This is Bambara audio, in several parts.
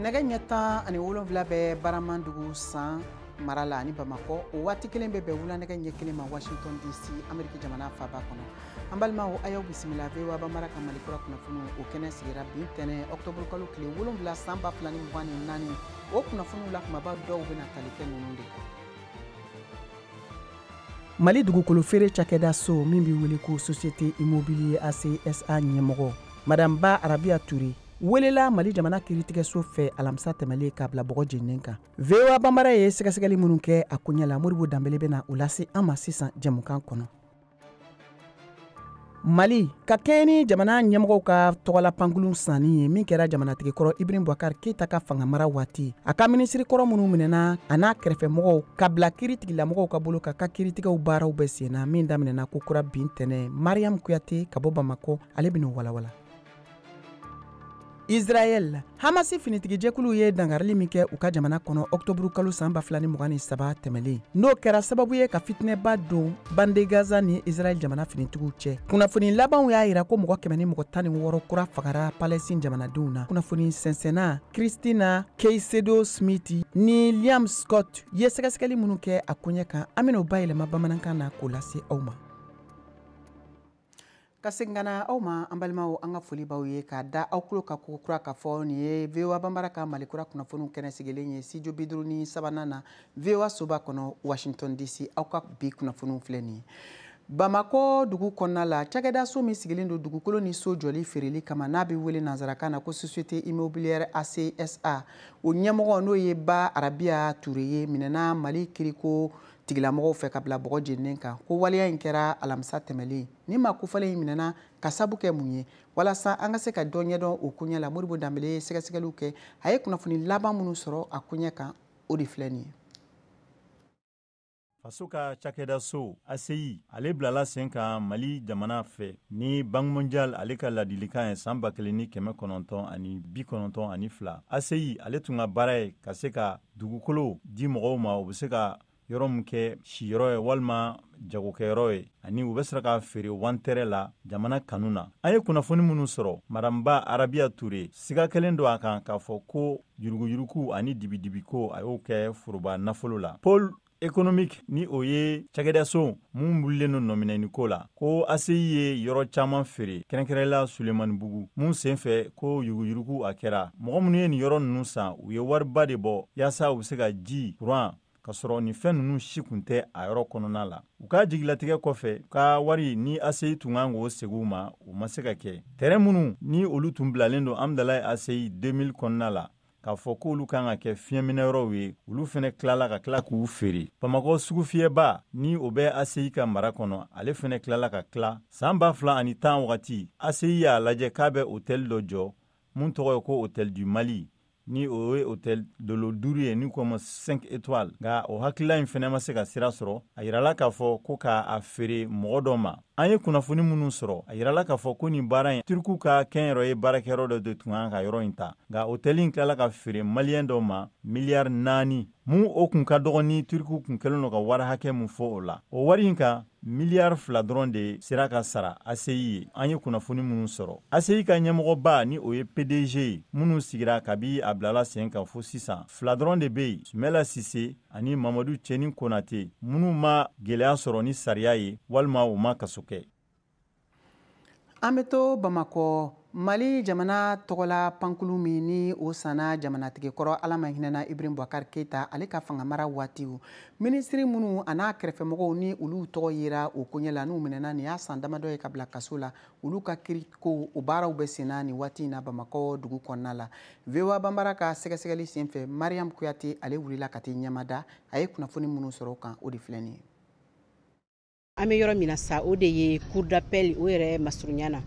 nɛgɛ ɲɛtan ani 7 bɛ Baramandugu san mara la ani Bamakɔ o waati kelen bɛ bɛn wula nɛgɛ ɲɛ kelen ma Washington DC Ameriki jamana faaba kɔnɔ. An balimaw a y'aw bisimila VOA Bambara ka Malikura kunnafoni o kɛnɛ sigira bi ntɛnɛn octobre kalo tile 7 san 2024 o kunnafoniw la kumaba dɔw bɛna tali kɛ ninnu de kan. Mali dugukolo feere cakɛda so min bɛ wele ko Société Immobilier ACSA ɲɛmɔgɔ Madame Ba Arabia Touré welela Mali jamana kiiritigɛso fɛ alamisa tɛmɛlen k'a bila bɔgɔ jeninen kan. VOA Bambara ye sɛgɛsɛgɛli minnu kɛ a ko ɲɛ la Modibo Danbele bɛna o lase an ma sisan jɛmukan kɔnɔ. Mali ka kɛɲɛ ni jamana ɲɛmɔgɔw ka tɔgɔla pankulu sanni ye min kɛra jamanatigikɔrɔ Ibrahim Boubacar Keita ka fangamara waati a ka minisiri kɔrɔ minnu minɛna a n'a kɛrɛfɛmɔgɔw ka bila kiiritigilamɔgɔw ka bolo ka kiiritigɛw baaraw bɛ senna min daminɛna ko kura bin ntɛnɛn Mariam Kuyate ka bɔ Bamakɔ ale bɛn'o walawala. Israel Hamasi finitigijɛkulu ye dangarili min kɛ u ka jamana kɔnɔ octobre kalo san 2023 tɛmɛlen n'o kɛra sababu ye ka fitinɛba don bande Gaza ni Israel jamana finitigiw cɛ. Kunnafoni labanw y'a yira ko mɔgɔ 116 kura fagara Palestine jamanadenw na. Kunnafoni sɛnsɛnna Christina Caicedo Smith ni Liam Scott ye sɛgɛsɛgɛli minnu kɛ a ko ɲɛ kan an bɛn'o bayɛlɛma bamanankan na k'o lase aw ma. Ka segin ka na aw ma an balimaw an ka foli b'aw ye k'a da aw tulo ka ko kura k'a fɔ nin ye VOA Bambara ka Malikura kunnafoniw kɛnɛ sigilen ye studio 53 na VOA soba kɔnɔ Washington DC aw ka bi kunnafoniw filɛ nin ye. Bamakɔ dugu kɔnɔna la cakɛda so min sigilen don dugukolo ni so jɔli feereli kama n'a bɛ wele nanzarakan na ko Société Immobilière ACSA o ɲɛmɔgɔ n'o ye Ba Arabia Touré ye minɛna Mali kiriko tigilamɔgɔw fɛ ka bila bɔgɔ jeninen kan ko waleya in kɛra alamisa tɛmɛlen ni maa kofɔlen in minɛna ka sabu kɛ mun ye walasa an ka se ka dɔ ɲɛdɔn o koɲɛ la Modibo Danbele ye sɛgɛsɛgɛliw kɛ a ye kunnafoni laban minnu sɔrɔ a koɲɛ kan o de filɛ nin ye. Faso ka cakɛda so ACI ale bilala sen kan Mali jamana fɛ ni Banque mondiale ale ka ladilikan ye san 1992 ACI ale tun ka baara ye ka se ka dugukolo di mɔgɔw ma u bɛ se ka yɔrɔ min kɛ siyɔrɔ ye walima jagokɛyɔrɔ ye ani u bɛ sera ka feere wantɛrɛ la jamana kanu na. An ye kunnafoni minnu sɔrɔ Madame Ba Arabia Touré siga kelen don a kan k'a fɔ ko yuruguyurugu ani dibidibiko a y'o kɛ foroba nafolo la. Paul économique ni o ye cakɛdaso mun wulilen no nɔminɛni ko la ko ACI ye yɔrɔ caman feere kɛrɛnkɛrɛnla Sulemani Bugu mun senfɛ ko yuruguyurugu a kɛra mɔgɔ minnu ye nin yɔrɔ ninnu san u ye wariba de bɔ yaasa u bɛ se ka ji courant ka sɔrɔ ni fɛn ninnu si kun tɛ a yɔrɔ kɔnɔna la. U ka jigilatigɛ kɔfɛ ka wari ni ACI tun kan k'o segin ma u ma se ka kɛ. Terrain minnu ni olu tun bilalen don Amdalaye ACI 2000 kɔnɔna la k'a fɔ k'olu kan ka kɛ fiɲɛminɛyɔrɔw ye olu fɛnɛ tilala ka tila k'u feere. Bamakɔ sugu fiyɛba ni o bɛ ACI ka mara kɔnɔ ale fɛnɛ tilala ka tila san 2010 wagati ACI y'a lajɛ k'a bɛ hôtel dɔ jɔ mun tɔgɔ ye ko hôtel du Mali ni o ye hôtel de l'eau duru ye ni ko 5 étoiles nka o hakilila in fɛnɛ ma se ka sira sɔrɔ a yirala k'a fɔ ko k'a feere mɔgɔ dɔ ma. An ye kunnafoni minnu sɔrɔ a yirala k'a fɔ ko nin baara in Turku ka kɛnyɔrɔ ye baarakɛyɔrɔ dɔ de tun kan ka yɔrɔ in ta nka hôtel in tilala ka feere maliyɛn dɔ ma miliyari 4 mun o kun ka dɔgɔ ni Turku kun kɛlen don ka wari hakɛ mun fɔ o la. O wari in kan miliyari 2 dɔrɔn de sera ka sara ACI ye. An ye kunnafoni minnu sɔrɔ ACI ka ɲɛmɔgɔba ni o ye PDG ye minnu sigira kabi a bilala sen kan fo sisan 2 dɔrɔn de bɛ yen Sumela Sise ani Mamadu Cɛni Konate minnu ma gɛlɛya sɔrɔ ni sariya ye walima u ma kaso kɛ. An bɛ to Bamakɔ Mali jamana tɔgɔla pankulu min ni o sanna jamanatigikɔrɔ Ala ma hinɛna Ibrahim Boubacar Keita ale ka fangamara waatiw minisiri minnu a n'a kɛrɛfɛmɔgɔw ni olu tɔgɔ yera o koɲɛ la n'u minɛna nin y'a san damadɔ ye ka bila kaso la olu ka kiriko o baaraw bɛ senna nin waati in na Bamakɔ dugu kɔnɔna la. VOA Bambara ka sɛgɛsɛgɛli senfɛ Mariam Kuyate ale wulila ka t'i ɲɛmada a ye kunnafoni minnu sɔrɔ o kan o de filɛ nin ye. An bɛ yɔrɔ min na sa o de ye cour d'appel o yɛrɛ masurunya na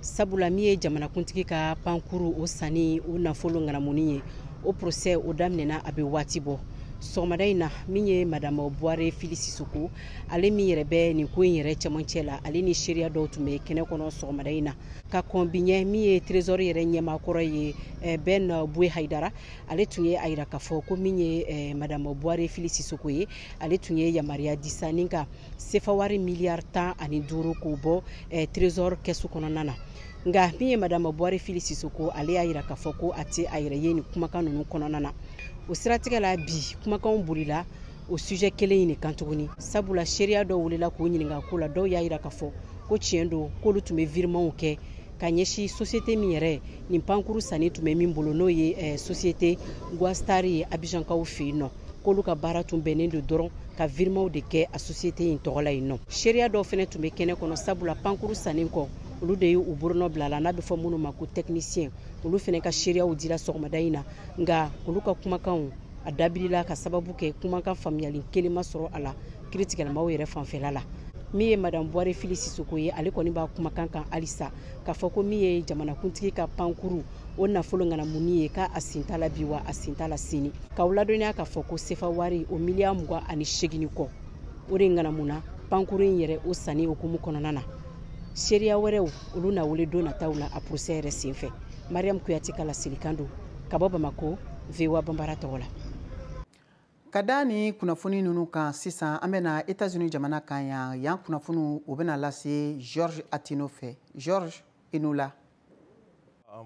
sabula min ye jamanakuntigi ka pankuru o sanni o nafolo ŋanamuni ye o procès o daminɛna a bɛ waati bɔ sɔgɔmada in na min ye Madame Buhare Fili Sisoko ale min yɛrɛ bɛ nin ko in yɛrɛ cɛmancɛ la ale ni seereya dɔw tun bɛ kɛnɛ kɔnɔ sɔgɔmada in na ka kɔn bi ɲɛ min ye trésor yɛrɛ ɲɛmaakɔrɔ ye Ben Buye Haidara ale tun ye a yira k'a fɔ ko min ye Madame Buhare Fili Sisoko ye ale tun ye yamaruya di sa ni ka sefa wari miliyari 15 k'o bɔ trésor kɛsu kɔnɔna na nga min ye madame Boire Fili Sisoko ale y'a yira k'a fɔ ko a tɛ a yɛrɛ ye nin kumakan ninnu kɔnɔna na o siratigɛ la bi kumakanw bolila o sujet kelen in de kan tuguni sabula seereya dɔw wulila k'o ɲininka ko la dɔw y'a yira k'a fɔ ko tiɲɛ don k'olu tun bɛ virements kɛ ka ɲɛsin société min yɛrɛ nin pankuru sanni tun bɛ min bolo n'o ye société Guastari ye Abidjankaw fɛ yen nɔ k'olu ka baara tun bɛnnen don dɔrɔn ka virements de kɛ a société in tɔgɔ la yen nɔ seereya dɔw fana tun bɛ kɛnɛ kɔnɔ sabula pankuru sanni kɔ olu de ye u bolonɔ bila la n'a bɛ fɔ minnu ma ko technicien olu fana ka seereyaw dira sɔgɔmada in na nka olu ka kumakanw a dabilila ka sababu kɛ kumakan faamuyali kelen ma sɔrɔ a la kiiritigɛlamaw yɛrɛ fanfɛla la min ye madame Boire Fili Sisoko ye ale kɔni b'a kumakan kan halisa k'a fɔ ko min ye jamanakuntigi ka pankuru o nafolo ŋanamunni ye k'a sen t'a la bi wa a sen t'a la sini k'aw ladɔnniya k'a fɔ ko sefa wari o miliyari 28 kɔ o de ŋanamuna pankuru in yɛrɛ o sanni hukumu kɔnɔna na seereya wɛrɛw olu na wele don nataw la a procès yɛrɛ senfɛ Mariam Kuyate ka lasilikan don ka bɔ Bamako VOA Bambara tɔgɔ la. Ka da ni kunnafoni ninnu kan sisan an bɛna États-Unis jamana kan yan kunnafoniw o bɛna lase Georges Atino fɛ. Georges i n'u la.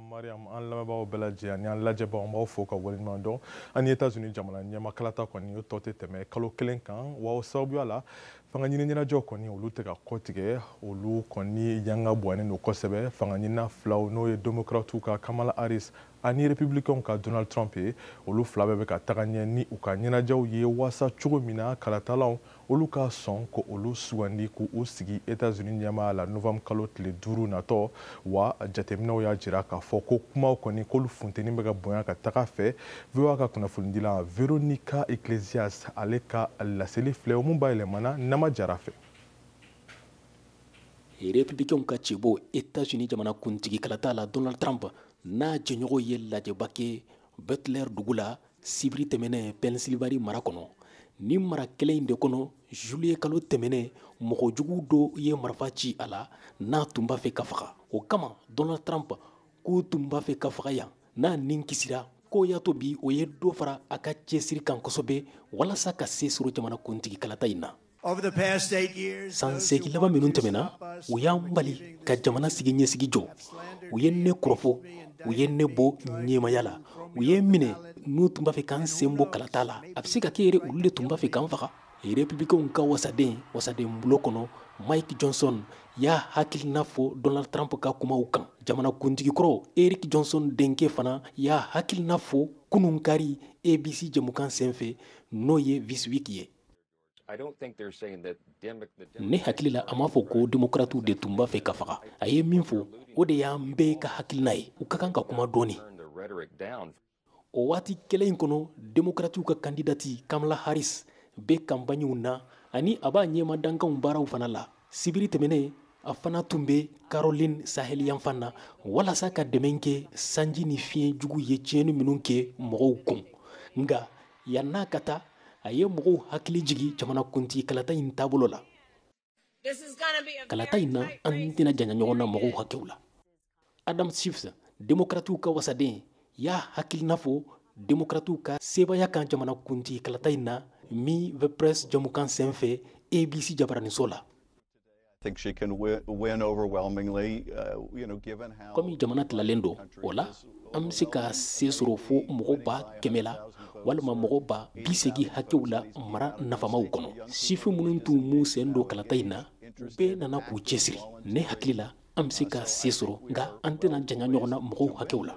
Mariam an lamɛnbagaw bɛɛ lajɛlen ani an lajɛbagaw an b'aw fo ka waleɲuman dɔn ani États-Unis jamana ɲɛmakalata kɔni o tɔ tɛ tɛmɛ kalo kelen kan wa o sababuya la fanga ɲini ɲɛnajɛw kɔni olu tɛ ka kɔtigɛ olu kɔni yanga bɔnnen don kosɛbɛ fanga ɲinina filaw n'o ye démocrates ka Kamala Harris ani républicains ka Donald Trump ye olu fila bɛɛ bɛ ka taga ɲɛ ni u ka ɲɛnajɛw ye waasa cogo min na kalatalaw olu ka sɔn ko olu sugandi k'u sigi États-Unis ɲɛmaa la novembre kalo tile 5 natɔ wa jateminɛw y'a jira k'a fɔ ko kumaw kɔni k'olu funteni bɛ ka bonya ka taga fɛ VOA ka kunnafonidila Veronica Iglesias ale ka laseli filɛ mun bayɛlɛmana Nama Jara fɛ. Républicains ka cɛbɔ États-Unis jamanakuntigi kalata la Donald Trump n'a jɛɲɔgɔn ye lajɛba kɛ Butler dugu la sibiri tɛmɛnɛ Pennsylvanie mara kɔnɔ ni mara kelen in de kɔnɔ juillet kalo tɛmɛnɛ mɔgɔ jugu dɔ ye marifa ci a la n'a tun b'a fɛ ka faga o kama Donald Trump k'u tun b'a fɛ ka faga yan n'a nin kisira ko y'a to bi o ye dɔ fara a ka cɛsiri kan kosɛbɛ walasa ka se sɔrɔ jamanakuntigi kalata in na. San 8 laban minnu tɛmɛna u y'an bali ka jamana sigi ɲɛsigi jɔ u ye ne kɔrɔfɔ u ye ne bɔ ɲɛmaya la u ye minɛ n'u tun b'a fɛ k'an sen bɔ kalata la a bɛ se ka kɛ yɛrɛ olu de tun b'a fɛ k'an faga républicains ka wasaden bulo kɔnɔ Mike Johnson y'a hakilina fɔ Donald Trump ka kumaw kan jamanakuntigi kɔrɔ Eric Johnson denkɛ fana y'a hakilina fɔ kunun kari ABC jɛmukan senfɛ n'o ye This Week ye. Ne hakili la a m'a fɔ ko démocrates de tun b'a fɛ ka faga a ye min fɔ o de y'an bɛɛ ka hakilina ye u ka kan ka kuma dɔɔni o waati kelen in kɔnɔ démocrates ka kandidati Kamala Harris bɛ campagnew na ani a b'a ɲɛmadankanw baaraw fana la sibiri tɛmɛnɛ a fana tun bɛ Caroline Sahel yanfan na walasa ka dɛmɛ kɛ sanji ni fiɲɛ jugu ye tiɲɛni minnu kɛ mɔgɔw kun nka yan n'a ka taa a ye mɔgɔw hakili jigi jamanakuntigi kalata in taabolo la kalata in na an tɛna janya ɲɔgɔn na mɔgɔw hakɛw la Adam Schiff démocrates ka wasaden y'a hakilina fɔ démocrates ka sebaya kan jamanakuntigi kalata in na mi The Press jamukan senfɛ ABC jabaraniso la komi jamana tilalen don o la an bɛ se ka se sɔrɔ fo mɔgɔ ba 100 la walima mɔgɔ ba 80 hakɛw la mara nafamaw kɔnɔ sifin minnu tun m'u sen don kalata in na u bɛɛ nana k'u cɛsiri ne hakili la an bɛ se ka se sɔrɔ nka an tɛna janya ɲɔgɔn na mɔgɔw hakɛw la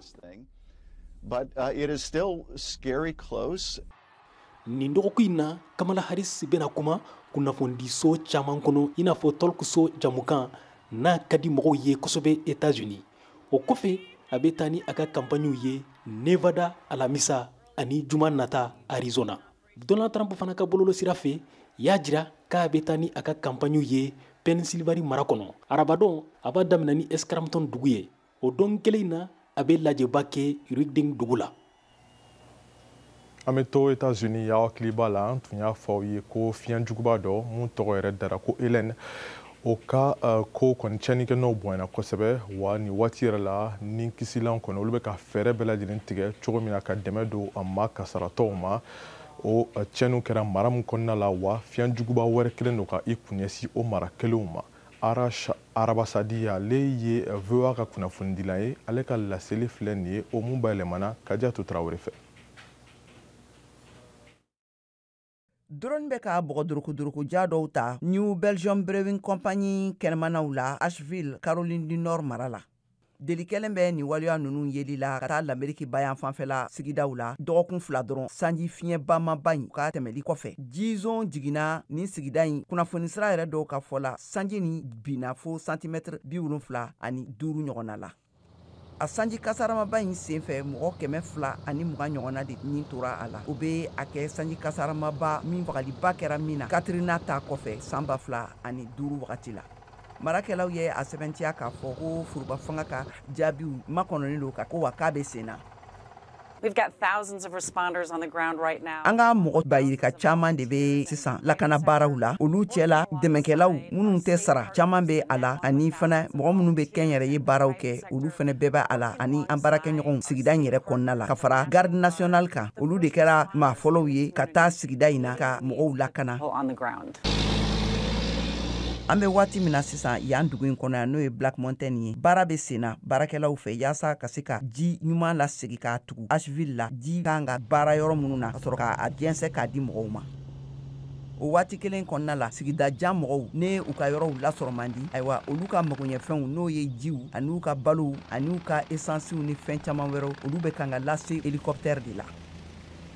nin dɔgɔkun in na Kamala Harris bɛna kuma kunnafonidiso caman kɔnɔ i n'a fɔ talk-show jamukan n'a ka di mɔgɔw ye kosɛbɛ États-Unis o kɔfɛ a bɛ taa ni a ka campagnew ye Nevada alamisa ani juma nata Arizona Donald Trump fana ka bololosira fɛ y'a jira k'a bɛ taa ni a ka campagnew ye Pennsylvanie mara kɔnɔ arabadon a b'a daminɛ ni Scranton dugu ye o don kelen na a bɛ lajɛba kɛ Reading dugu la. An bɛ to États-Unis y'aw hakili b'a la an tun y'a fɔ aw ye ko fiɲɛjuguba dɔ mun tɔgɔ yɛrɛ dara ko Hélène o ka ko kɔni tiɲɛnikɛnɔw bonyana kosɛbɛ wa nin waati yɛrɛ la ni kisilan kɔni olu bɛ ka fɛɛrɛ bɛɛ lajɛlen tigɛ cogo min na ka dɛmɛ don a ma kasaratɔw ma o tiɲɛniw kɛra mara min kɔnɔna la wa fiɲɛjuguba wɛrɛ kelen don ka i kun ɲɛsin o mara kelenw ma Arash Arabasadi ale ye VOA ka kunnafoni ye ale ka laseli filɛ nin ye o mun bayɛlɛmana Kadiatu Traore fɛ. Drone bɛ ka bɔgɔdurukudurukuja dɔw ta New Belgium Brewing Company kɛnɛmanaw la Asheville, Caroline du Nord mara la. Deli kɛlen bɛ nin waleya ninnu yeli la ka taa l'Amérique bayan fanfɛla sigidaw la dɔgɔkun 2 dɔrɔn sanji fiɲɛbamaba in ka tɛmɛli kɔfɛ. Jizon jiginna nin sigida in kunnafoni sira yɛrɛ dɔw ka fɔ la sanji ni binna fo santimètre 75 ɲɔgɔnna la. A sanji kasaramaba in senfɛ mɔgɔ 220 ɲɔgɔnna de nin tora a la. O bɛ a kɛ sanji kasaramaba min fagaliba kɛra min na Katrina ta kɔfɛ san 2005 wagati la. Marakɛlaw ye a sɛbɛntiya k'a fɔ ko furuba fanga ka jaabiw makɔnɔnen don ka ko wa k'a bɛ sen na. We've got thousands of responders on the ground right now. An ka mɔgɔ bayirika caman de bɛ sisan lakana baaraw la. Olu cɛla dɛmɛkɛlaw minnu tɛ sara caman bɛ a la ani fana mɔgɔ minnu bɛ kɛnyɛrɛye baaraw kɛ olu fana bɛɛ bɛ a la ani an baarakɛɲɔgɔnw sigida in yɛrɛ kɔnɔna la ka fara garde nationale kan. Olu de kɛra maa fɔlɔw ye ka taa sigida in na ka mɔgɔw lakana. On the ground. An bɛ waati min na sisan yan dugu in kɔnɔ yan n'o ye Black Mountain ye. Baara bɛ senna baarakɛlaw fɛ yaasa ka se ka ji ɲuman lasegi k'a tugu Asheville la ji kan ka baara yɔrɔ minnu na ka sɔrɔ k'a jɛnsɛ k'a di mɔgɔw ma. O waati kelen kɔnɔna la sigidajan mɔgɔw ne u ka yɔrɔw lasɔrɔ man di ayiwa olu ka magoɲɛfɛnw n'o ye jiw ani u ka balow ani u ka esansiw ni fɛn caman wɛrɛw olu bɛ kan ka lase hélicoptère de la.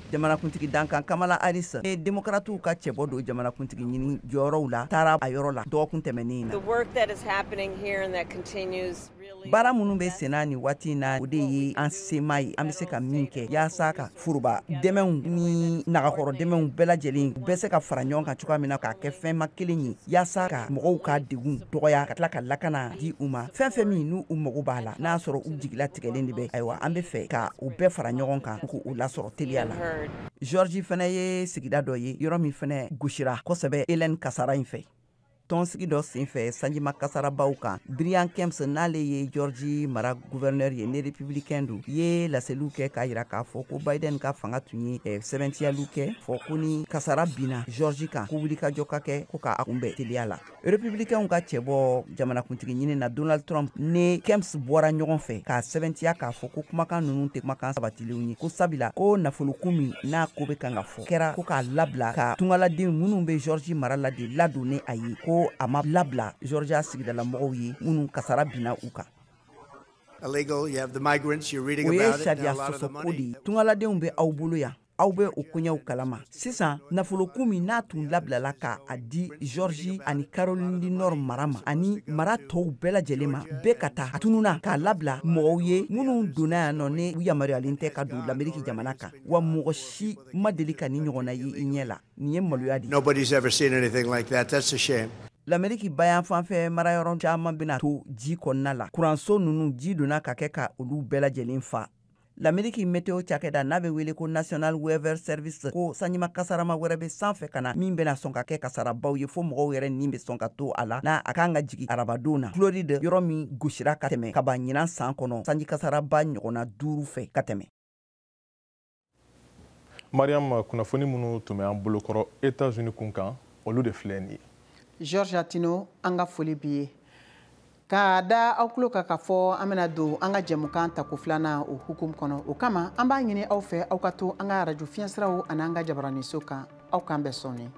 Jamanakuntigi Dankan Kamala Harris ni démocrates ka cɛbɔ don jamanakuntigi ɲini jɔyɔrɔw la taara a yɔrɔ la dɔgɔkun tɛmɛnen na. The work that is happening here and that continues really. Baara minnu bɛ senna nin waati in na o de ye an sema ye an bɛ se ka min kɛ yaasa ka furuba dɛmɛw ni nagakɔrɔ dɛmɛw bɛɛ lajɛlen bɛ se ka fara ɲɔgɔn kan cogoya min na k'a kɛ fɛnma kelen ye yaasa ka mɔgɔw ka degun dɔgɔya ka tila ka lakana di u ma fɛn fɛn min n'u mago b'a la n'a sɔrɔ u jigila tigɛlen de bɛ ayiwa an bɛ fɛ ka u bɛɛ fara ɲɔgɔn kan k'u lasɔrɔ teliya la. Georgie fana ye sigida dɔ ye yɔrɔ min fana gosira kosɛbɛ Hélène Kasara in fɛ. Tɔnsigi dɔ senfɛ sanjima kasarabaw kan Brian Kemps n'ale ye Georgie mara gouverneur ye ne républicain do ye laseliw kɛ k'a yira k'a fɔ ko Biden ka fanga tun ye sɛbɛntiyaliw kɛ fɔ ko ni kasara binna Georgie kan ko wulikajɔ ka kɛ ko k'a kunbɛn teliya la. Républicainw ka cɛbɔ jamanakuntigi ɲini na Donald Trump ni Kemps bɔra ɲɔgɔn fɛ k'a sɛbɛntiya k'a fɔ ko kumakan ninnu tɛ kumakan sabatilenw ye ko sabila ko nafoloko min n'a ko bɛ kan ka fɔ kɛra ko k'a labila ka tungaladen minnu bɛ Georgie mara la de ladon ni a ye ko a ma labila Georgia sigidala mɔgɔw ye minnu kasara binna u kan. O ye sariya sɔsɔ ko de ye tungaladenw bɛ aw bolo yan aw bɛ o koɲɛw kalama sisan nafoloko min n'a tun labilala ka a di Georgie ani Caroline du Nord mara ma ani mara tɔw bɛɛ lajɛlen ma bɛɛ ka taa a tununa k'a labila mɔgɔw ye minnu donna yan nɔ ni u yamaruyalen tɛ ka don l'Amérique jamana kan wa mɔgɔ si ma deli ka ni ɲɔgɔnna ye i ɲɛ la nin ye maloya de. Nobody's ever seen anything like that. That's a shame. L'Amérique bayan fanfɛ marayɔrɔ caman bɛna to ji kɔnɔna la kuranso ninnu ji donna ka kɛ ka olu bɛɛ lajɛlen fa. L'Amérique météo cakɛda n'a bɛ wele ko National Weather Service ko sanjima kasarama wɛrɛ bɛ sanfɛ ka na min bɛna sɔn ka kɛ kasarabaw ye fo mɔgɔw yɛrɛ nin bɛ sɔn ka to a la n'a a kan ka jigin arabadon na Floride yɔrɔ min gosira ka tɛmɛ ka ban ɲinan san kɔnɔ sanji kasaraba ɲɔgɔnna 5 fɛ ka tɛmɛ. Mariam kunnafoni minnu tun bɛ an bolokɔrɔ États-Unis kun kan olu de filɛ nin ye. George Atino an ka foli b'i ye k'a da aw tulo kan k'a fɔ an bɛna don an ka jɛmukan tako filanan o hukumu kɔnɔ o kama an b'a ɲini aw fɛ aw ka to an ka radio fiɲɛsiraw ani an ka jabaraniso kan aw k'an bɛɛ sɔnni.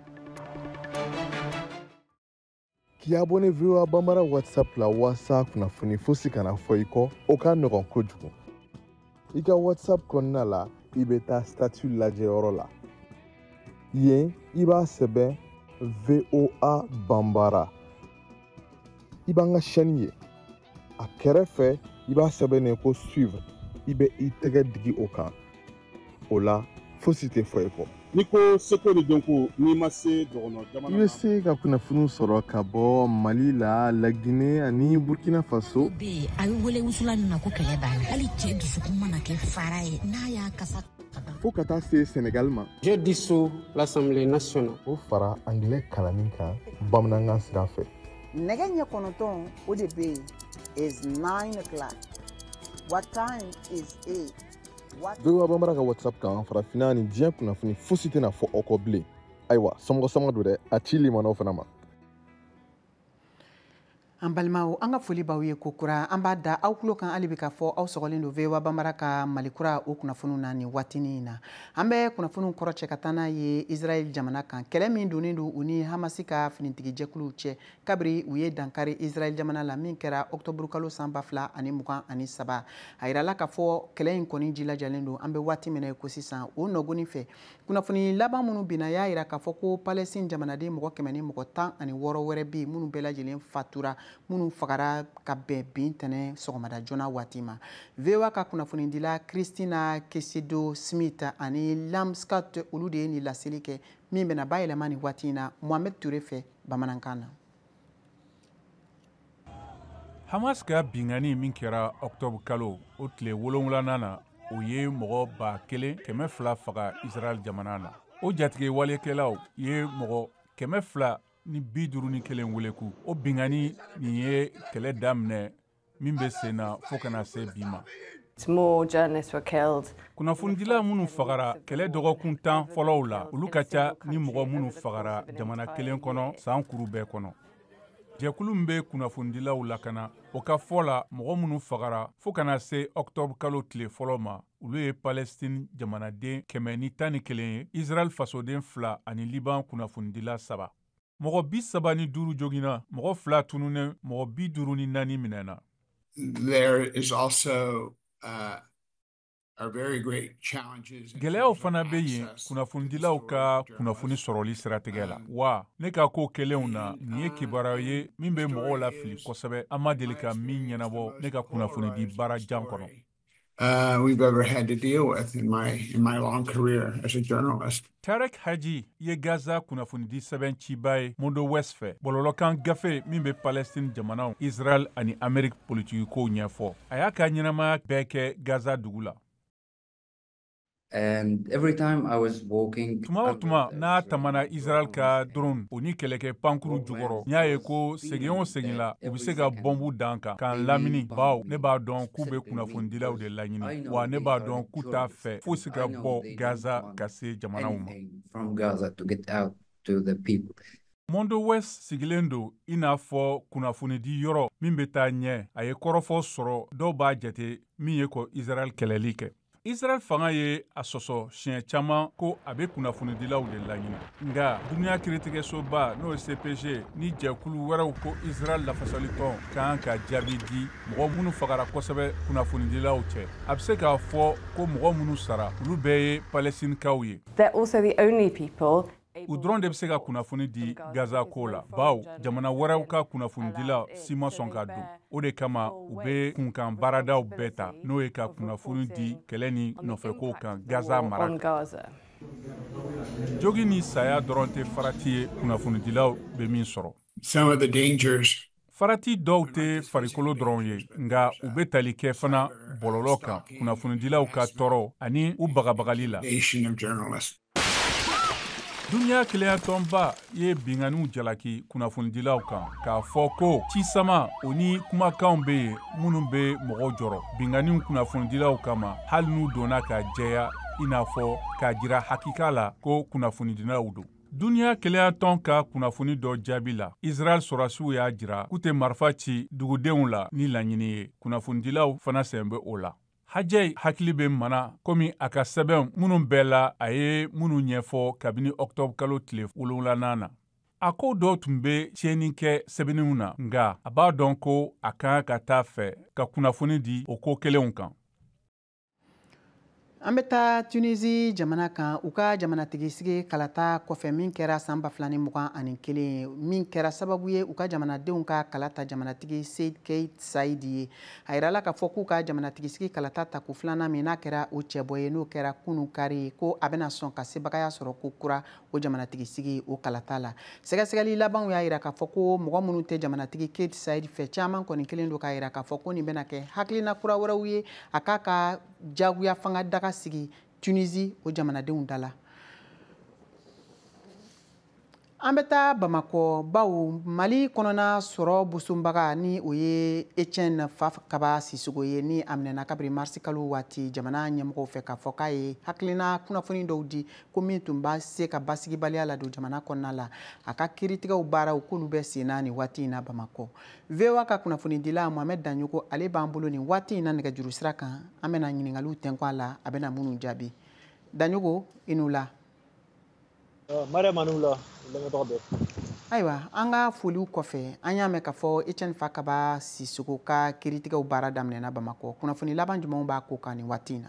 K'i abonné VOA Bambara WhatsApp la walasa kunnafoni fosi kana fɔ i kɔ o ka nɔgɔn kojugu. I ka WhatsApp kɔnɔna la i bɛ taa statut lajɛyɔrɔ la yen i b'a sɛbɛn VOA Bambara. I b'an ka chaîne ye a kɛrɛfɛ i b'a sɛbɛnnen ko suivre i bɛ i tɛgɛ digi o kan o la fosi tɛ fɔ i kɔ. Ni ko seko de dɔn ko n'i ma se dɔgɔnɔ jamana I bɛ se ka kunnafoni sɔrɔ ka bɔ Mali la Laginɛ ani Burkina Faso. Bi a bɛ wele wusula min na ko kɛlɛ banna hali cɛ dusukun mana kɛ fara ye n'a y'a kasa fo ka taa se Sénégal ma. Je dissous l'Assemblée nationale. O fara anglais kalanni kan bamanankan sira fɛ. Nɛgɛ ɲɛ 9 o de bɛ yen is 9 o'clock. What time is 8? VOA Bambara ka WhatsApp kan farafinna ni diɲɛ kunnafoni fosi tɛna fɔ aw kɔ bilen. Ayiwa, somɔgɔ sama don dɛ, a ci limanaw fana ma. An balimaw an ka foli b'aw ye ko kura an b'a da aw tulo kan hali bi k'a fɔ aw sɔgɔlen don VOA Banbara ka Malikura o kunnafoniw na nin waatinin na an bɛ kunnafoniw kɔrɔcɛ ka taa n'a ye Israel jamana kan kɛlɛ min donnen don u ni Hamasi ka finitigijɛkuluw cɛ kabiri u ye dankari Israel jamana la min kɛra octobre kalo san 2023 a yirala k'a fɔ kɛlɛ in kɔni jilajalen don an bɛ waati min na ko sisan o nɔgɔnin fɛ kunnafoni laban minnu binna y'a yira k'a fɔ ko Palestine jamanaden mɔgɔ 100 ni mɔgɔ 16 wɛrɛ bɛ yen minnu bɛɛ lajɛlen fatura minnu fagara ka bɛn bin tɛnɛ sɔgɔmada joona waati ma VOA ka kunnafonidila Christina Kesedo Smith ani Lam Scott olu de ye nin laseli kɛ min bɛna bayɛlɛma nin waati in na Mohamed Ture fɛ bamanankan na. Hamas ka bingani min kɛra octobre kalo o tile 7 na o ye mɔgɔ 1,200 faga Israel jamana na. O jatige walekɛlaw ye mɔgɔ 251 weleku. O bingani nin ye kɛlɛ daminɛ min bɛ sen na fo kana se bi ma. More journalists were killed. Kunnafonidila minnu fagara kɛlɛ dɔgɔkun 10 fɔlɔw la olu ka ca ni mɔgɔ minnu fagara jamana kelen kɔnɔ san kuru bɛɛ kɔnɔ. Jɛkulu min bɛ kunnafonidilaw lakana o ka fɔ la mɔgɔ minnu fagara fo kana se octobre kalo tile fɔlɔ ma olu ye Palestine jamanaden 111 ye Israel fasoden 2 ani Liban kunnafonidila 3. Mɔgɔ 35 jogina mɔgɔ 2 tununen mɔgɔ 54 minɛna. There is also gɛlɛyaw fana bɛ yen kunnafonidilaw ka kunnafoni sɔrɔli siratigɛ la wa ne ka ko kelenw na nin ye kibaruya ye min bɛ mɔgɔw lafili kosɛbɛ an ma deli ka min ɲɛnabɔ ne ka kunnafonidi baara jan kɔnɔ. We've ever had to deal with in my long career as a journalist. Tarek Haji ye Gaza kunnafonidi sɛbɛn ciba ye Mondo West fɛ bɔlɔlɔkan gafe min bɛ Palestine jamanaw Israel ani Amerik politikikow ɲɛfɔ a y'a ka ɲɛnamaya bɛɛ kɛ Gaza dugu la. And every time I was walking tuma n'a tamana Israel ka drone o ni kɛlɛkɛ pankuru jukɔrɔ n y'a ye ko segin o segin la u bɛ se ka bɔnbu dan kan k'an lamini baw ne b'a dɔn k'u bɛ kunnafonidilaw de laɲini wa ne b'a dɔn k'u t'a fɛ fo se ka bɔ Gaza ka se jamanaw ma. Mondo West sigilen don i n'a fɔ kunnafonidi yɔrɔ min bɛ taa ɲɛ a ye kɔrɔfɔ sɔrɔ dɔw b'a jate min ye ko Israel kɛlɛli kɛ. Israel fanga ye a sɔsɔ siɲɛ caman ko a bɛ kunnafonidilaw de laɲini nka duniya kiiritigɛsoba n'o ye CPG ni jɛkulu wɛrɛw ko Israel lafasali tɔn kan ka jaabi di mɔgɔ minnu fagara kosɛbɛ kunnafonidilaw cɛ a bɛ se k'a fɔ ko mɔgɔ minnu sara olu bɛɛ ye Palestinikaw ye. They're also the only people u dɔrɔn de bɛ se ka kunnafoni di Gaza ko la baw jamana wɛrɛw ka kunnafonidila si ma sɔn ka don o de kama u bɛ kunkan baaradaw bɛɛ ta n'o ye ka kunnafoni di kɛlɛ ni nɔfɛkow kan Gaza mara kan. Jogi ni saya dɔrɔn tɛ farati ye kunnafonidilaw bɛ min sɔrɔ. Some of the dangers farati dɔw tɛ farikolo dɔrɔn ye nka u bɛ tali kɛ fana bɔlɔlɔ kan kunnafonidilaw ka tɔɔrɔ ani u bagabagali la. Duniya kelenya tɔnba ye binganiw jalaki kunnafonidilaw kan k'a fɔ ko cisama o ni kumakanw bɛ yen minnu bɛ mɔgɔw jɔrɔ binganiw kunnafonidilaw kama hali n'u donna ka jɛya i n'a fɔ k'a jira hakika la ko kunnafonidilaw don. Duniya kelenya tɔn ka kunnafoni dɔ jaabi la Israel sɔrɔsiw y'a jira k'u tɛ marifa ci dugudenw la ni laɲini ye kunnafonidilaw fana sen bɛ o la. Hajjɛ hakili bɛ mana komi a ka sɛbɛn minnu bɛɛ la a ye minnu ɲɛfɔ kabini octobre kalo tile 7 na. A ko dɔw tun bɛ tiɲɛni kɛ sɛbɛnninw na nka a b'a dɔn ko a kan ka taa fɛ ka kunnafoni di o ko kelenw kan. An bɛ taa Tunisie jamana kan u ka jamanatigisigi kalata kɔfɛ min kɛra san 2021 min kɛra sababu ye u ka jamanadenw ka kalata jamanatigi Seyd Keita Saïd ye a yirala k'a fɔ k'u ka jamanatigisigi kalata ta ko filanan min n'a kɛra o cɛbɔ ye n'o kɛra kunun kari ko a bɛna sɔn ka sebagaya sɔrɔ ko kura o jamanatigisigi o kalata la sɛgɛsɛgɛli labanw y'a yira k'a fɔ ko mɔgɔ minnu tɛ jamanatigi Keita Saïd fɛ caman kɔni kelen don k'a yira k'a fɔ ko nin bɛna kɛ hakilina kura wɛrɛw ye a k'a ka jagoya fanga daga sigi Tunisie o jamanadenw da la. An bɛ taa Bamakɔ baw Mali kɔnɔna sɔrɔ busumbaga ni o ye Etienne Fakaba Sissogo ye ni a minɛna kabiri marisi kalo waati jamana ɲɛmɔgɔw fɛ k'a fɔ k'a ye hakilina kunnafoni dɔw di ko min tun b'a se ka basigibaliya la don jamana kɔnɔna la a ka kiiritigɛw baaraw k'olu bɛ sen na nin waati in na Bamakɔ. VOA ka kunnafoni dila Mohamed Danyogo ale b'an bolo nin waati in na nɛgɛjuru sira kan an bɛna ɲininkaliw tɛnkun a la a bɛna minnu jaabi. Danyogo i n'u la. Ayiwa an ka foliw kɔfɛ an y'a mɛn k'a fɔ Etienne Fakaba Sissogo ka kiiritigɛw baara daminɛna Bamakɔ kunnafoni laban jumɛnw b'a ko kan nin waati in na.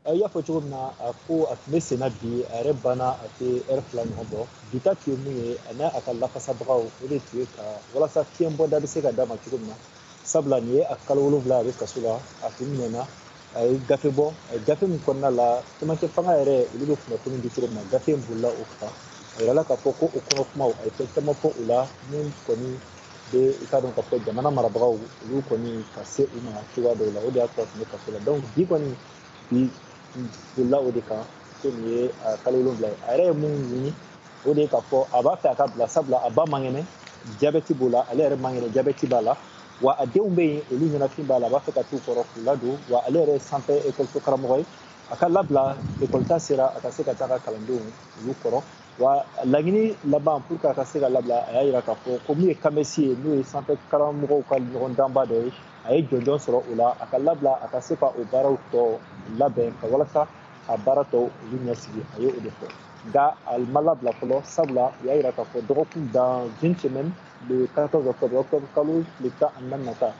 I y'a fɔ cogo min na a ko a tun bɛ senna bi a yɛrɛ banna a tɛ heure 2 ɲɔgɔn bɔ bi ta tun ye mun ye a n'a a ka lafasabagaw o de tun ye ka walasa fiɲɛbɔda bɛ se ka d'a ma cogo min na sabula nin ye a kalo 7 a bɛ kaso la a tun minɛna a ye gafe bɔ gafe min kɔnɔna la cɛmancɛ fanga yɛrɛ olu bɛ kunnafoni di cogo min na gafe in bolila o kan a yirala k'a fɔ ko o kɔnɔ kumaw a ye fɛn caman fɔ o la min kɔni bɛ i k'a dɔn k'a fɔ jamana marabagaw olu kɔni ka se u ma cogoya dɔw la o de y'a to a tun bɛ kaso la donc bi kɔni bi bolila o de kan ko nin ye a kalo 7 ye a yɛrɛ ye mun ɲini o de ye k'a fɔ a b'a fɛ a ka bila sabula a ba man kɛnɛ jabɛti b'o la ale yɛrɛ man kɛnɛ jabɛti b'a la wa a denw bɛ yen olu ɲɛnafin b'a la a b'a fɛ ka t'u kɔrɔ k'u ladon wa ale yɛrɛ ye sanfɛ ekɔliso karamɔgɔ ye a ka labila ekɔlita sera a ka se ka taa ka kalandenw olu kɔrɔ wa laɲini laban pour que a ka se ka labila a y'a yira k'a fɔ ko min ye kamesi ye n'o ye sanfɛ karamɔgɔw ka ɲɔgɔndanba dɔ ye a ye jɔnjɔn sɔrɔ o la a ka labila a ka se ka o baaraw tɔ labɛn ka walasa a baara tɔw olu ɲɛsigi a ye o de fɔ nka a ma labila fɔlɔ sabula u y'a yira k'a fɔ dɔgɔkun dans une semaine le 14 octobre kalo tile 14 nata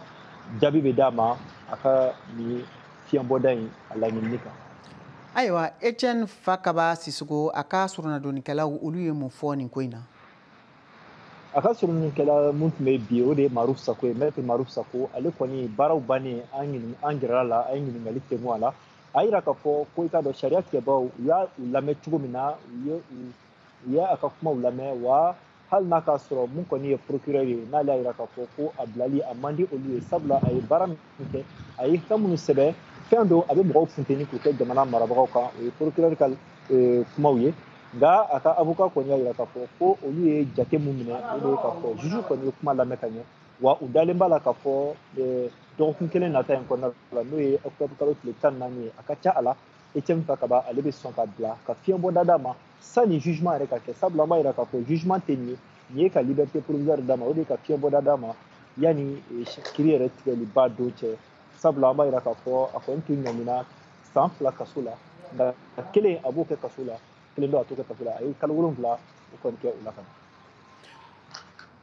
jaabi bɛ d'a ma a ka nin fiɲɛbɔda in a laɲinini kan. Ayiwa Etienne Fakaba Sissogo a ka surunnadonikɛlaw olu ye mun fɔ nin ko in na. A ka surunnadonikɛla mun tun bɛ bi o de ye Maruf Sako ye maître Maruf Sako ale kɔni baaraw bannen an gɛrɛla la an ye ɲininkali tɛnku a la a yira k'a fɔ ko i k'a dɔn sariya tigɛbaaw u y'a lamɛn cogo min na u ye a ka kumaw lamɛn wa hali n'a k'a sɔrɔ mun kɔni ye procureur ye n'ale y'a yira k'a fɔ ko a bilali a man di olu ye sabula a ye baara min kɛ a ye fɛn minnu sɛbɛn fɛn dɔw a bɛ mɔgɔw funteni k'u kɛ jamana marabagaw kan o ye procureur ka kumaw ye nka a ka avocat kɔni y'a yira k'a fɔ ko olu ye jate mun minɛ o de ye k'a fɔ juge kɔni ye kuma lamɛn ka ɲɛ wa u dalen b'a la k'a fɔ dɔgɔkun kelen nata in kɔnɔna la n'o ye octobre kalo tile 14 ye a ka ca a la Etienne Fakaba ale bɛ sɔn ka bila ka fiɲɛbɔda d'a ma sani jugement yɛrɛ ka kɛ sabula an b'a yira k'a fɔ jugement tɛ nin ye nin ye ka liberté provisoire d'a ma o de ye ka fiɲɛbɔda d'a ma yanni kiiri yɛrɛ tigɛliba don cɛ sabula an b'a yira k'a fɔ a kɔni tun ɲanina san 2 kaso la nka kelen a b'o kɛ kaso la kelen dɔ a t'o kɛ kaso la a ye kalo 7 o kɔni kɛ o la kan.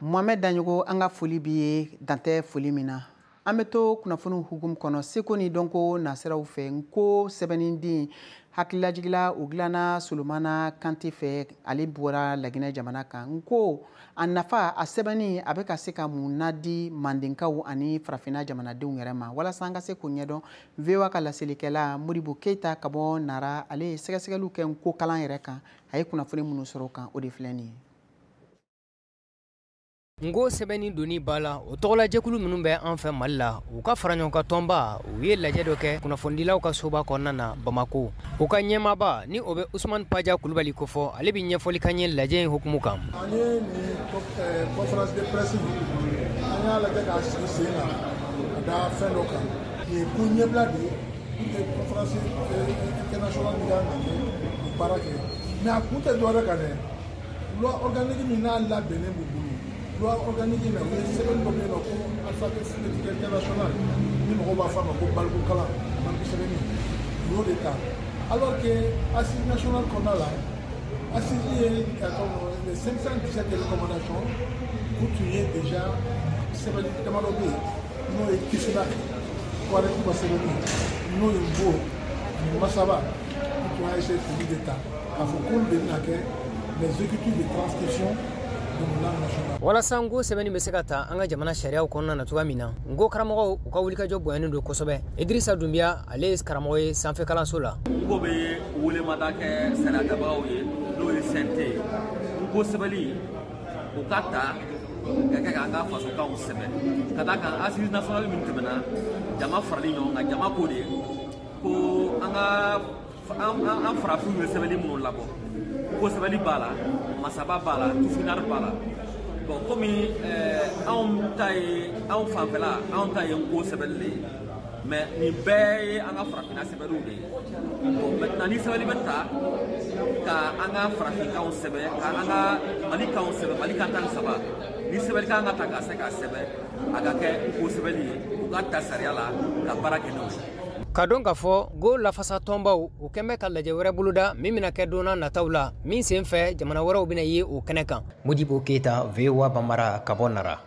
Mohamed Danyogo an ka foli b'i ye dantɛ foli min na an bɛ to kunnafoni hukumu kɔnɔ seko ni dɔnko nasiraw fɛ nko sɛbɛnniden hakililajigila o dilanna Solomana Kante fɛ ale bɔra Laginɛ jamana kan nko a nafa a sɛbɛnni a bɛ ka se ka mun nadi Mandenkaw ani farafinna jamanadenw yɛrɛ ma walasa an ka se k'o ɲɛdɔn VOA ka laselikɛla Modibo Keita ka bɔ Nara ale ye sɛgɛsɛgɛliw kɛ nko kalan yɛrɛ kan a ye kunnafoni minnu sɔrɔ o kan o de filɛ nin ye. Ngo sɛbɛnni doni b'a la o tɔgɔlajɛkulu minnu bɛ an fɛ Mali la u ka fara ɲɔgɔn kan tɔnba u ye lajɛ dɔ kɛ kunnafonidilaw ka soba kɔnɔna na Bamako u ka ɲɛmaaba ni o bɛ Usmane Paja Kulubali kofɔ ale bɛ ɲɛfɔli ka ɲɛ lajɛ in hukumu kan. An ye nin conférence de presse an y'a lajɛ k'a sigi sen na ka da fɛn dɔ kan nin ye ko ɲɛbila de ye pour que conférence internationale min kan ka kɛ baara kɛ mais a kun tɛ dɔwɛrɛ kan dɛ loi organique min n'a labɛnnen b'u bolo loi organique na o ye sɛbɛn dɔ bɛ yen nɔ ko alphabet phonétique international ni mɔgɔw b'a fɔ a ma ko balikukalan baliku sɛbɛnni u y'o de ta alors que assise nationale kɔnɔna la assise ye les 517 recommandations u tun ye déjà sɛbɛnni damadɔ bɛ yen n'o ye Kisila Kwarɛ Kuba sɛbɛnni n'o ye Nbo Masaba u tun y'a essayé k'olu de ta k'a fɔ k'olu de bɛna kɛ les exécutifs de transcription. Walasa ngo sɛbɛnni bɛ se ka ta an ka jamana sariyaw kɔnɔna na cogoya min na ngo karamɔgɔw u ka wulikajɔ bonyanen don kosɛbɛ Idrissa Dunbiya ale ye karamɔgɔ ye sanfɛ kalanso la. Ngo bɛ welemada kɛ sariyatabagaw ye n'o ye CNT ngo sɛbɛnni o ka ta ka kɛ k'an ka fasokanw sɛbɛn ka d'a kan assise nationale min tɛmɛna jama farali ɲɔgɔn kan jama ko de ko an ka an farafinw ye sɛbɛnni minnu labɔ ko sɛbɛnni b'a la masaba b'a la tufinari b'a la bon komi anw fanfɛla anw ta ye ko sɛbɛnni de ye mais nin bɛɛ ye an ka farafinna sɛbɛnniw de ye bon maintenant ni sɛbɛnni bɛ ta ka an ka farafinkanw sɛbɛn ka an ka malikanw sɛbɛn mali kan 13 ni sɛbɛnni kan ka ta ka se ka sɛbɛn a ka kɛ ko sɛbɛnni ye u ka ta sariya la ka baara kɛ n'o ye ka dɔn k'a fɔ go lafasa tɔnbaw o kɛn bɛ ka lajɛ wɛrɛ boloda min bɛna kɛ donna nataw la min sen fɛ jamana wɛrɛw bɛna ye o kɛnɛ kan. Modibo Keita, VOA Bambara, ka bɔ Nara.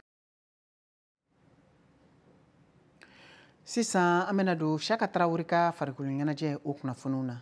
Sisan an bɛna don Siyaka Tarawele ka farikolo ɲɛnajɛ o kunnafoniw na.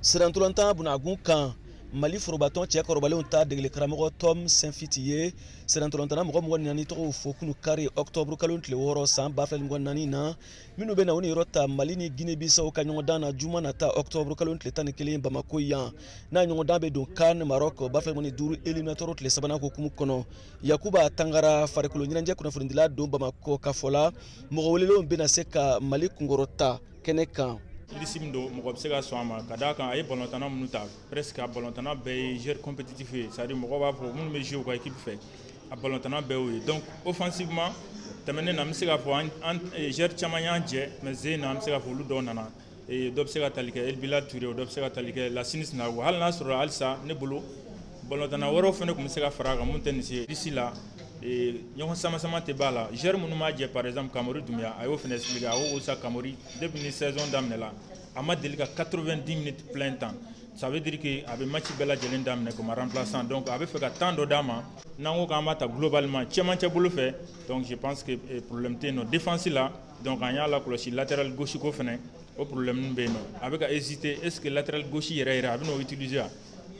Sirantolantan bunagun kan Mali forobatɔn cɛ kɔrɔbalenw ta degeli karamɔgɔ Tom Saint-Fit ye sirantolantana mɔgɔ 24 tɔgɔw fɔ kunu kari octobre kalo tile 6 san 2024 na minnu bɛna u ni yɔrɔ ta Mali ni Guinée Bissau ka ɲɔgɔndan na juma nata octobre kalo tile 11 Bamako yan n'a ɲɔgɔndan bɛ don CAN Maroc 2025 éliminatoire tile 3 hukumu kɔnɔ Yakuba Tangara farikolo ɲɛnajɛ kunnafonidila don Bamako ka fɔ la mɔgɔ welelenw bɛna se ka Mali kunkɔrɔta kɛnɛ kan. Lisim do mɔgɔ bɛ se ka sɔn a ma ka d'a kan a ye ballon-tana minnu ta presque a ballon-tana bɛɛ ye joueur compétitif ye c'est à dire mɔgɔw b'a fɔ minnu bɛ jouer u ka équipe fɛ a ballon-tana bɛɛ y'o ye donc offensivement tɛmɛnen na an bɛ se k'a fɔ an joueur caman y'an jɛ mais zen na an bɛ se k'a fɔ olu dɔw nana dɔ bɛ se ka tali kɛ Elbila Touré dɔ bɛ se ka tali kɛ Lassine Sinago hali n'a sɔrɔ halisa ne bolo ballon-tana wɛrɛw fana tun bɛ se ka fara a kan mun tɛ nin se d'ici là ɲɔgɔn sama tɛ b'a la joueur minnu m'a jɛ par exemple Kamori Doumbia a y'o fana expliqué a ko sa Kamori depuis ni saison daminɛ la a ma deli ka 90 minutes plein temps ça veut dire que a bɛ match bɛɛ lajɛlen daminɛ comme remplaçant donc a bɛ fɛ ka temps dɔ d'a ma n'an ko k'an b'a ta globalement cɛmancɛ bolo fɛ donc je pense que problème tɛ yen nɔ défense la donc an y'a lakɔlɔsi latéral gauche ko fana o problème bɛ yen nɔ a bɛ ka hésiter est ce que latéral gauche yɛrɛ a bɛ n'o utiliser a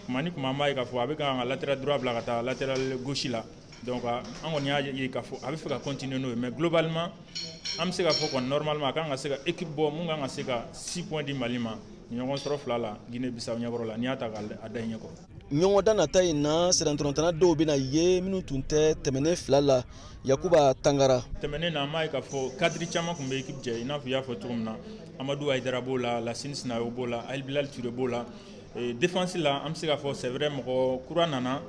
kuma ni kuma an b'a ye k'a fɔ a bɛ ka latéral droit bila ka taa latéral gauche la donc an kɔni y'a ye k'a fɔ a bɛ fɛ ka continuer n'o ye mais globalement an bɛ se k'a fɔ kɔni normalement a kan ka se ka équipe bɔ mun kan ka se ka 6 points di Mali ma ɲɔgɔn sɔrɔ fila la Guinée Bissau ɲɛkɔrɔ la n'i y'a ta k'a da i ɲɛkɔrɔ. ɲɔgɔndan nata in na sirantolantana dɔw bɛna ye minnu tun tɛ tɛmɛnen fila la Yakuba Tangara. tɛmɛnen na an b'a ye k'a fɔ cadre caman tun bɛ équipe jɛ i n'a fɔ i y'a fɔ cogo min na Amadou Aïdara b'o la Lassine Sinago b'o la Elbilal Touré b'o la défense la an bɛ se k'a fɔ c'est vrai mɔgɔ kura nana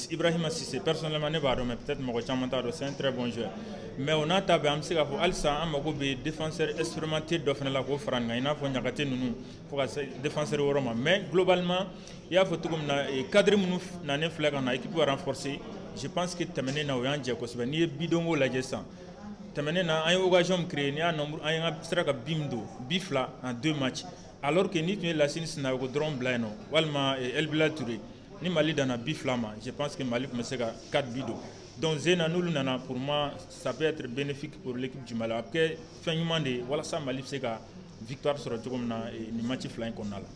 Ibrahima Cissé personnellement ne b'a dɔn mais peut-être mɔgɔ caman t'a dɔn c'est un très bon joueur mais o n'a ta bɛɛ an bɛ se k'a fɔ halisa an mago bɛ défenseur expérimenté dɔ fana la k'o fara nin kan i n'a fɔ Ɲagate ninnu fo ka se défenseur wɔɔrɔ ma mais globalement i y'a fɔ cogo min na cadre minnu nanen filɛ ka na équipe va renforcer je pense que tɛmɛnen na o y'an jɛ kosɛbɛ n'i ye bidonko lajɛ sisan tɛmɛnen na an ye occasion min créer n'i y'a nombre an ye sera ka bi min don bi fila en 2 matchs alors que ni tun ye Lassine Sinago dɔrɔn bila yen nɔ walima Elbilal Touré ni Mali dana bi fila ma je pense que Mali tun bɛ se ka 4 bi don donc zena n'olu nana pour moi ça peut être bénéfique pour l'équipe du Mali a bɛ kɛ fɛn ɲuman de ye walasa Mali bɛ se ka victoire sɔrɔ cogo min na nin match fila in kɔnɔna la.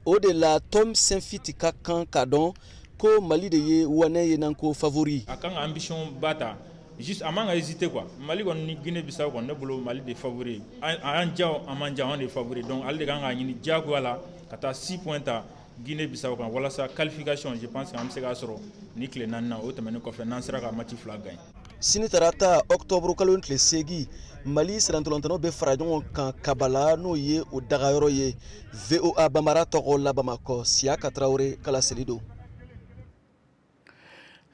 O de la Tom Saint-Fit ka kan k'a dɔn ko Mali de ye wane ye nan ko favori. A kan ka ambition ba ta juste a man ka hésiter quoi Mali kɔni ni Guinée Bissau kɔni ne bolo Mali de favori a y'an diya a man diya an de favori donc ale de kan ka ɲini diyagoya la ka taa 6 points ta Guinée Bissau kan walasa qualification je pense que an bɛ se k'a sɔrɔ ni tile 4 na o tɛmɛnen kɔfɛ n'an sera ka match fila gagner. Sini tarata octobre kalo tile 8 Mali sirantolantanaw bɛ fara ɲɔgɔn kan Kabala n'o ye o dagayɔrɔ ye VOA Bambara tɔgɔ la Bamakɔ Siyaka Tarawele kala seli don.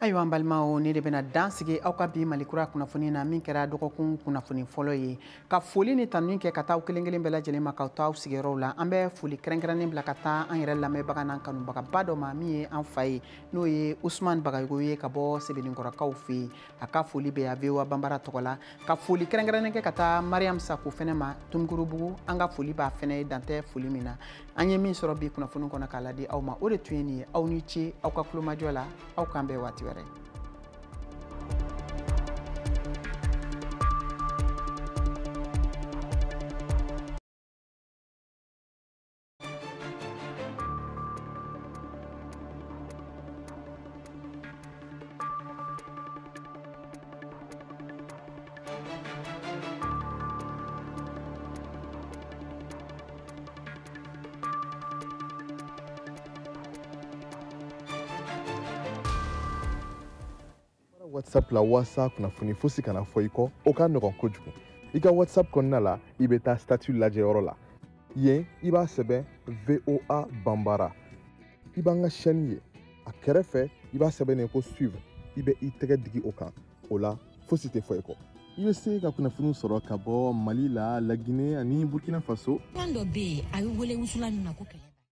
Ayiwa an balimaw ne de bɛna dan sigi aw ka bi Malikura kunnafoni na min kɛra dɔgɔkun kunnafoni fɔlɔ ye ka foli ni tanuni kɛ ka taa kelen kelen bɛɛ lajɛlen ma k'aw to aw sigiyɔrɔw la an bɛ foli kɛrɛnkɛrɛnnen bila ka taa an yɛrɛ lamɛnbaga n'an kanubagaba dɔ ma min ye an fa ye n'o ye Usman Bagayogo ye ka bɔ Sebenikɔrɔkaw fɛ yen a ka foli bɛ yan VOA Bambara tɔgɔ la ka foli kɛrɛnkɛrɛnnen kɛ ka taa Mariam Sako fɛnɛ ma Tumkurubugu an ka foli b'a fɛnɛ ye dantɛ foli min na an ye min sɔrɔ bi kunnafoni kɔnɔ k'a ladi aw ma o de tun ye nin ye aw ni ce aw ka kulomajɔ la aw k'an bɛn waati wɛrɛ. WhatsApp la wasa kunnafoni fosi kana fɔ i kɔ o ka nɔgɔn kojugu i ka WhatsApp kɔnɔna la i bɛ taa statut lajɛ yɔrɔ la yen i b'a sɛbɛn VOA Bambara i b'an ka chaîne ye a kɛrɛfɛ i b'a sɛbɛnnen ko suivre i bɛ i tɛgɛ digi o kan o la fosi tɛ fɔ i kɔ i bɛ se ka kunnafoni sɔrɔ ka bɔ Mali la, La Guinée ani Burkina Faso. Plan dɔ bɛ yen a bɛ wele wusula nin na ko kɛlɛ